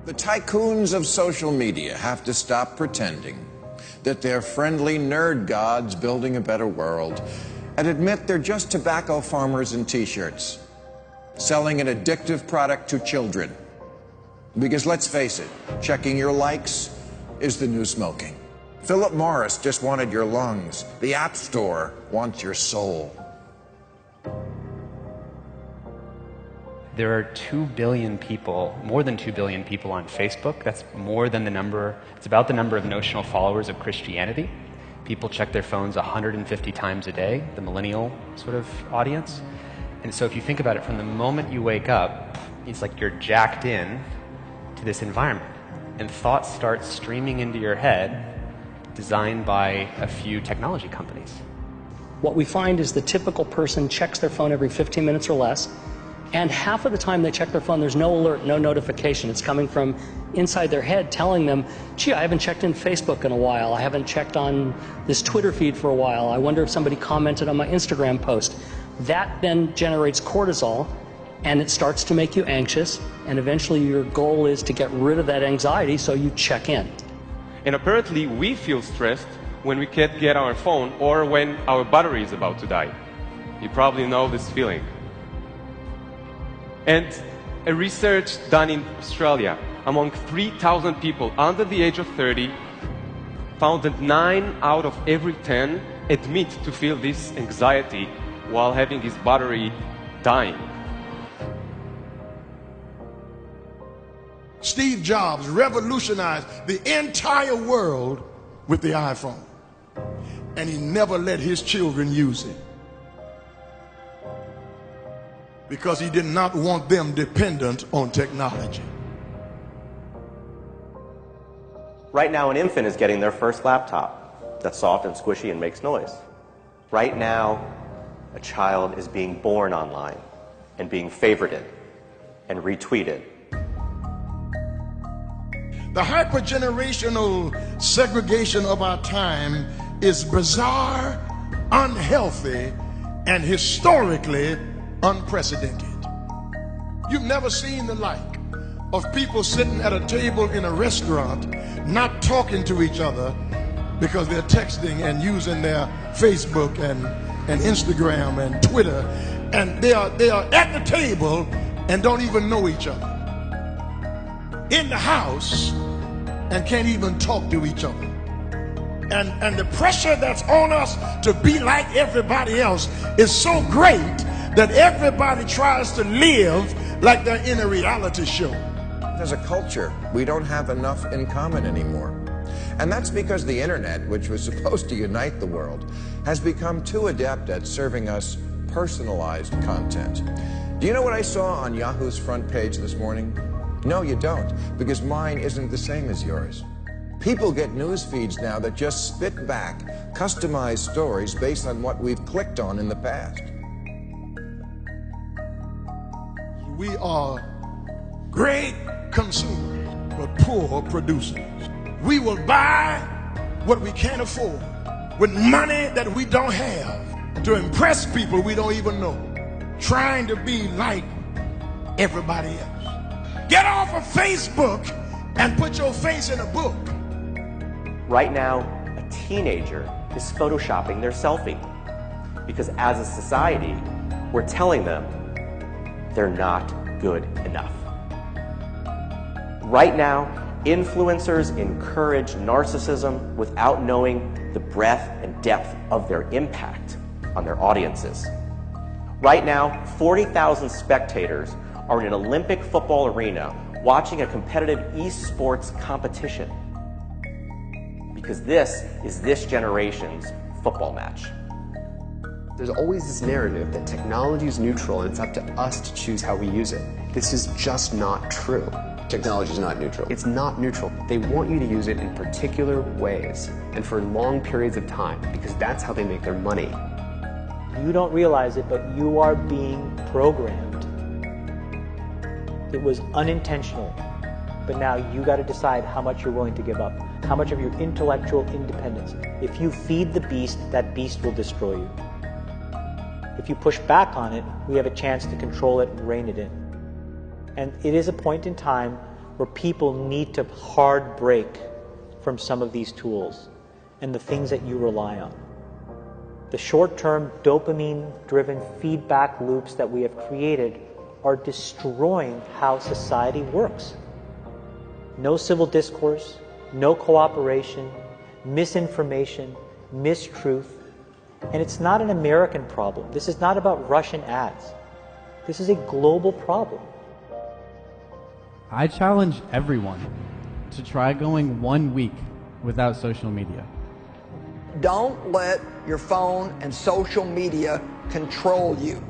The tycoons of social media have to stop pretending that they're friendly nerd gods building a better world and admit they're just tobacco farmers in t-shirts, selling an addictive product to children. Because let's face it, checking your likes is the new smoking. Philip Morris just wanted your lungs. The App Store wants your soul. There are 2 billion people, more than 2 billion people on Facebook. That's more than the number, it's about the number of notional followers of Christianity. People check their phones 150 times a day, the millennial sort of audience. And so if you think about it, from the moment you wake up, it's like you're jacked in to this environment. And thoughts start streaming into your head, designed by a few technology companies. What we find is the typical person checks their phone every 15 minutes or less, and half of the time they check their phone, there's no alert, no notification. It's coming from inside their head telling them, gee, I haven't checked in Facebook in a while. I haven't checked on this Twitter feed for a while. I wonder if somebody commented on my Instagram post. That then generates cortisol, and it starts to make you anxious, and eventually your goal is to get rid of that anxiety, so you check in. And apparently we feel stressed when we can't get our phone or when our battery is about to die. You probably know this feeling. And a research done in Australia among 3,000 people under the age of 30 found that 9 out of every 10 admit to feel this anxiety while having his battery dying. Steve Jobs revolutionized the entire world with the iPhone, and he never let his children use it because he did not want them dependent on technology. Right now, an infant is getting their first laptop that's soft and squishy and makes noise. Right now, a child is being born online and being favorited and retweeted. The hypergenerational segregation of our time is bizarre, unhealthy, and historically unprecedented. You've never seen the like of people sitting at a table in a restaurant not talking to each other because they're texting and using their Facebook and Instagram and Twitter, and they are at the table and don't even know each other. In the house and can't even talk to each other. And the pressure that's on us to be like everybody else is so great that everybody tries to live like they're in a reality show. As a culture, we don't have enough in common anymore. And that's because the internet, which was supposed to unite the world, has become too adept at serving us personalized content. Do you know what I saw on Yahoo's front page this morning? No, you don't, because mine isn't the same as yours. People get news feeds now that just spit back customized stories based on what we've clicked on in the past. We are great consumers, but poor producers. We will buy what we can't afford with money that we don't have to impress people we don't even know, trying to be like everybody else. Get off of Facebook and put your face in a book. Right now, a teenager is photoshopping their selfie because as a society, we're telling them they're not good enough. Right now, influencers encourage narcissism without knowing the breadth and depth of their impact on their audiences. Right now, 40,000 spectators are in an Olympic football arena watching a competitive esports competition because this is this generation's football match. There's always this narrative that technology is neutral and it's up to us to choose how we use it. This is just not true. Technology is not neutral. It's not neutral. They want you to use it in particular ways and for long periods of time because that's how they make their money. You don't realize it, but you are being programmed. It was unintentional, but now you got to decide how much you're willing to give up, how much of your intellectual independence. If you feed the beast, that beast will destroy you. If you push back on it, we have a chance to control it and rein it in. And it is a point in time where people need to hard break from some of these tools and the things that you rely on. The short-term dopamine-driven feedback loops that we have created are destroying how society works. No civil discourse, no cooperation, misinformation, mistruth. And it's not an American problem. This is not about Russian ads. This is a global problem. I challenge everyone to try going 1 week without social media. Don't let your phone and social media control you.